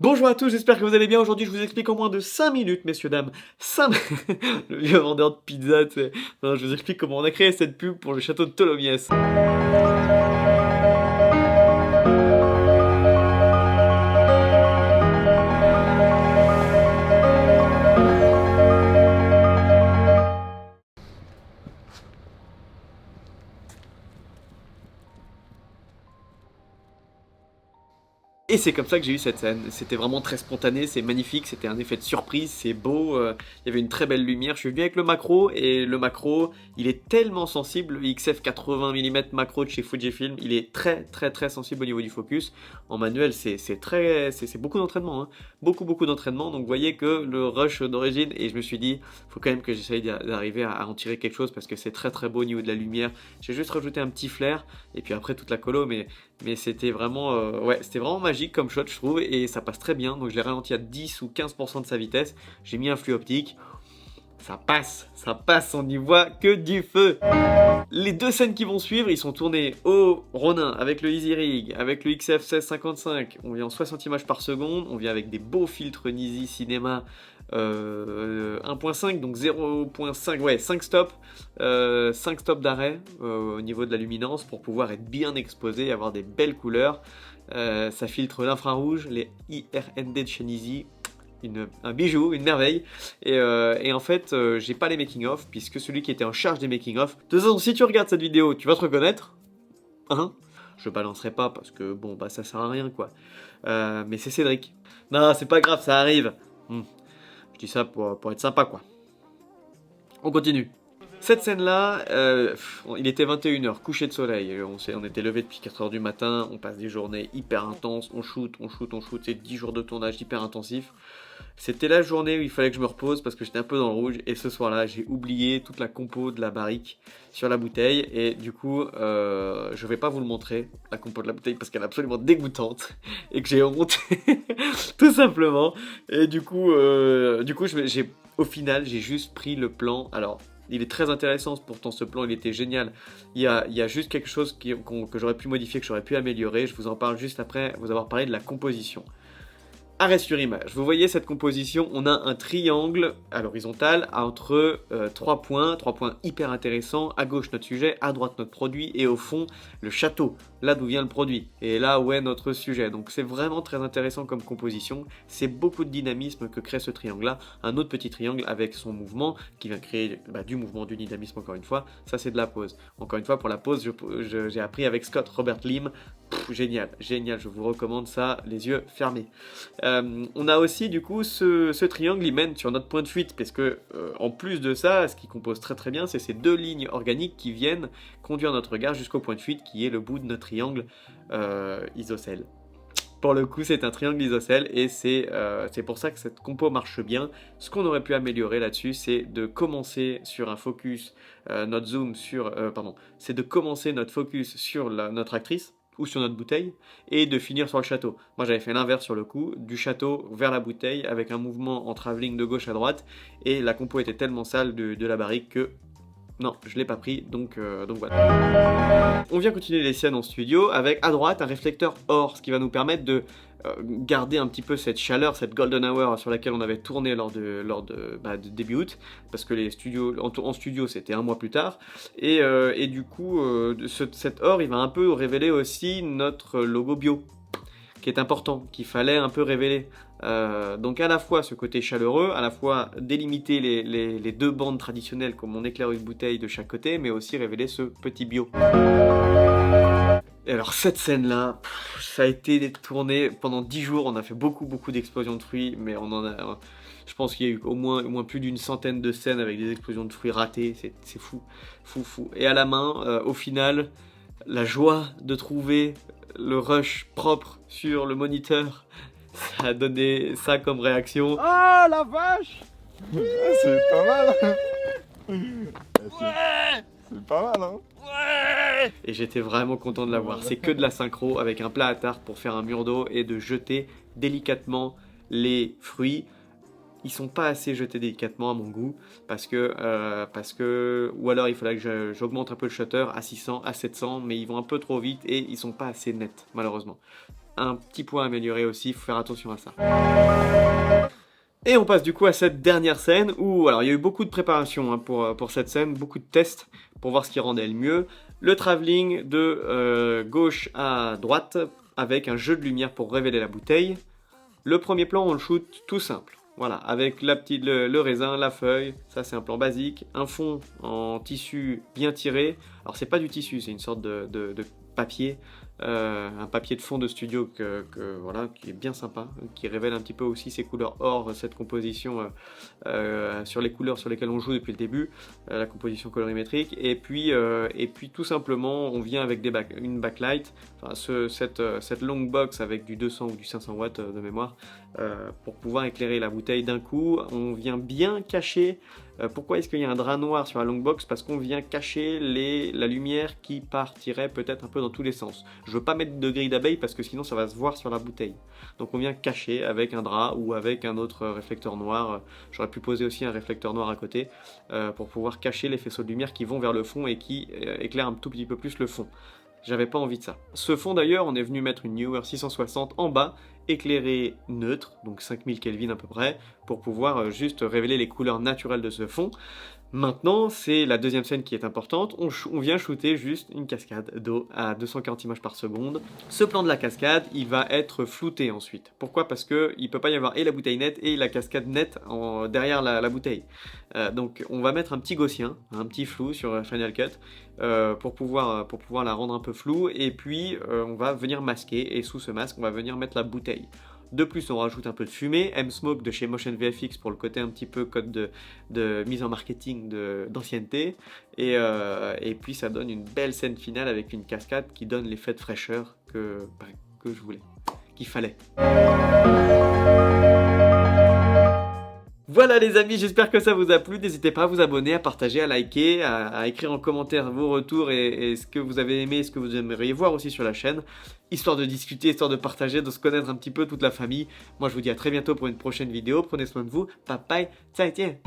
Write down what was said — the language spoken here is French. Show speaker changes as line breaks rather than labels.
Bonjour à tous, j'espère que vous allez bien. Aujourd'hui, je vous explique en moins de 5 minutes, messieurs, dames. 5... Le vieux vendeur de pizza, tu sais. Non, je vous explique comment on a créé cette pub pour le château de Tholomyès. Et c'est comme ça que j'ai eu cette scène. C'était vraiment très spontané, c'est magnifique, c'était un effet de surprise, c'est beau, il y avait une très belle lumière. Je suis venu avec le macro, et le macro, il est tellement sensible, le XF 80 mm macro de chez Fujifilm, il est très sensible au niveau du focus. En manuel, c'est beaucoup d'entraînement, hein. Beaucoup d'entraînement, donc vous voyez que le rush d'origine, et je me suis dit, faut quand même que j'essaye d'arriver à en tirer quelque chose, parce que c'est très beau au niveau de la lumière. J'ai juste rajouté un petit flair, et puis après toute la colo, mais c'était vraiment, ouais, c'était vraiment magique comme shot, je trouve, et ça passe très bien. Donc je l'ai ralenti à 10 ou 15% de sa vitesse. J'ai mis un flux optique. Ça passe, on n'y voit que du feu. Les deux scènes qui vont suivre, ils sont tournés au Ronin avec le Easy Rig, avec le XF 1655. On vient en 60 images par seconde, on vient avec des beaux filtres Nisi Cinema 1.5, donc 0.5, ouais, 5 stops, 5 stops d'arrêt au niveau de la luminance pour pouvoir être bien exposé et avoir des belles couleurs. Ça filtre l'infrarouge, les IRND de chez Nisi. Un bijou, une merveille. Et en fait, j'ai pas les making-of, puisque celui qui était en charge des making-of... De toute façon, si tu regardes cette vidéo, tu vas te reconnaître. Hein? Je balancerai pas, parce que bon, bah ça sert à rien, quoi. Mais c'est Cédric. Non, c'est pas grave, ça arrive. Je dis ça pour être sympa, quoi. On continue. Cette scène-là, il était 21h, coucher de soleil. On était levé depuis 4h du matin, on passe des journées hyper intenses, on shoot, c'est 10 jours de tournage hyper intensif. C'était la journée où il fallait que je me repose parce que j'étais un peu dans le rouge, et ce soir-là, j'ai oublié toute la compo de la barrique sur la bouteille, et du coup, je vais pas vous le montrer, la compo de la bouteille, parce qu'elle est absolument dégoûtante, et que j'ai honte, tout simplement. Et du coup, au final, j'ai juste pris le plan. Alors, il est très intéressant, pourtant ce plan il était génial. Il y a juste quelque chose que j'aurais pu modifier, que j'aurais pu améliorer. Je vous en parle juste après vous avoir parlé de la composition. Arrêt sur image. Vous voyez cette composition, on a un triangle à l'horizontale entre 3 points hyper intéressants. À gauche notre sujet, à droite notre produit, et au fond le château, là d'où vient le produit, et là où est notre sujet. Donc c'est vraiment très intéressant comme composition, c'est beaucoup de dynamisme que crée ce triangle-là. Un autre petit triangle avec son mouvement qui vient créer du mouvement, du dynamisme encore une fois. Ça c'est de la pose. Encore une fois, pour la pose, j'ai appris avec Scott Robert Lim. Génial, je vous recommande ça, les yeux fermés. On a aussi du coup ce triangle, il mène sur notre point de fuite, parce que en plus de ça, ce qui compose très bien, c'est ces deux lignes organiques qui viennent conduire notre regard jusqu'au point de fuite, qui est le bout de notre triangle isocèle. Pour le coup, c'est un triangle isocèle, et c'est pour ça que cette compo marche bien. Ce qu'on aurait pu améliorer là-dessus, c'est de commencer sur un focus, notre zoom sur, c'est de commencer notre focus sur notre actrice, ou sur notre bouteille, et de finir sur le château. Moi j'avais fait l'inverse sur le coup, du château vers la bouteille, avec un mouvement en travelling de gauche à droite, et la compo était tellement sale de la barrique que non, je l'ai pas pris, donc voilà. On vient continuer les scènes en studio avec à droite un réflecteur or, ce qui va nous permettre de garder un petit peu cette chaleur, cette golden hour sur laquelle on avait tourné lors de début août, parce que les studios, en studio c'était un mois plus tard, et du coup cet or il va un peu révéler aussi notre logo bio, qui est important, qu'il fallait un peu révéler. Donc à la fois ce côté chaleureux, à la fois délimiter les deux bandes traditionnelles comme on éclaire une bouteille de chaque côté, mais aussi révéler ce petit bio. Et alors cette scène-là, ça a été tourné pendant 10 jours, on a fait beaucoup d'explosions de fruits, mais je pense qu'il y a eu au moins plus d'une centaine de scènes avec des explosions de fruits ratées, c'est fou. Et à la main, au final, la joie de trouver le rush propre sur le moniteur, ça a donné ça comme réaction.
Ah la vache!
C'est pas mal, hein.
Ouais!
C'est pas mal, hein.
Ouais!
Et j'étais vraiment content de l'avoir. C'est que de la synchro avec un plat à tarte pour faire un mur d'eau, et de jeter délicatement les fruits. Ils sont pas assez jetés délicatement à mon goût, parce que ou alors il faudrait que j'augmente un peu le shutter à 600, à 700, mais ils vont un peu trop vite et ils sont pas assez nets malheureusement. un petit point amélioré aussi, il faut faire attention à ça. Et on passe du coup à cette dernière scène où, alors il y a eu beaucoup de préparation pour cette scène, beaucoup de tests pour voir ce qui rendait le mieux. Le travelling de gauche à droite avec un jeu de lumière pour révéler la bouteille. Le premier plan, on le shoot tout simple. Voilà, avec le raisin, la feuille, ça c'est un plan basique. Un fond en tissu bien tiré. Alors c'est pas du tissu, c'est une sorte de papier. Un papier de fond de studio voilà, qui est bien sympa, qui révèle un petit peu aussi ces couleurs hors cette composition sur les couleurs sur lesquelles on joue depuis le début, la composition colorimétrique. Et puis tout simplement, on vient avec une backlight, enfin, cette long box avec du 200 ou du 500 watts de mémoire, pour pouvoir éclairer la bouteille d'un coup. On vient bien cacher. Pourquoi est-ce qu'il y a un drap noir sur la long box? Parce qu'on vient cacher la lumière qui partirait peut-être un peu dans tous les sens. Je veux pas mettre de grille d'abeille parce que sinon ça va se voir sur la bouteille. Donc on vient cacher avec un drap ou avec un autre réflecteur noir. J'aurais pu poser aussi un réflecteur noir à côté pour pouvoir cacher les faisceaux de lumière qui vont vers le fond et qui éclairent un tout petit peu plus le fond. J'avais pas envie de ça. Ce fond d'ailleurs, on est venu mettre une Neewer 660 en bas, éclairé neutre, donc 5000 Kelvin à peu près, pour pouvoir juste révéler les couleurs naturelles de ce fond. Maintenant, c'est la deuxième scène qui est importante. On vient shooter juste une cascade d'eau à 240 images par seconde. Ce plan de la cascade, il va être flouté ensuite. Pourquoi? Parce qu'il ne peut pas y avoir et la bouteille nette et la cascade nette derrière la bouteille. Donc on va mettre un petit gaussien, un petit flou sur Final Cut pour pouvoir la rendre un peu floue. Et puis on va venir masquer et sous ce masque, on va venir mettre la bouteille. De plus, on rajoute un peu de fumée, M-Smoke de chez Motion VFX pour le côté un petit peu code de mise en marketing d'ancienneté. Et puis ça donne une belle scène finale avec une cascade qui donne l'effet de fraîcheur que je voulais, qu'il fallait. Voilà les amis, j'espère que ça vous a plu. N'hésitez pas à vous abonner, à partager, à liker, à écrire en commentaire vos retours et ce que vous avez aimé, ce que vous aimeriez voir aussi sur la chaîne. Histoire de discuter, histoire de partager, de se connaître un petit peu toute la famille. Moi je vous dis à très bientôt pour une prochaine vidéo. Prenez soin de vous. Bye bye, 再见.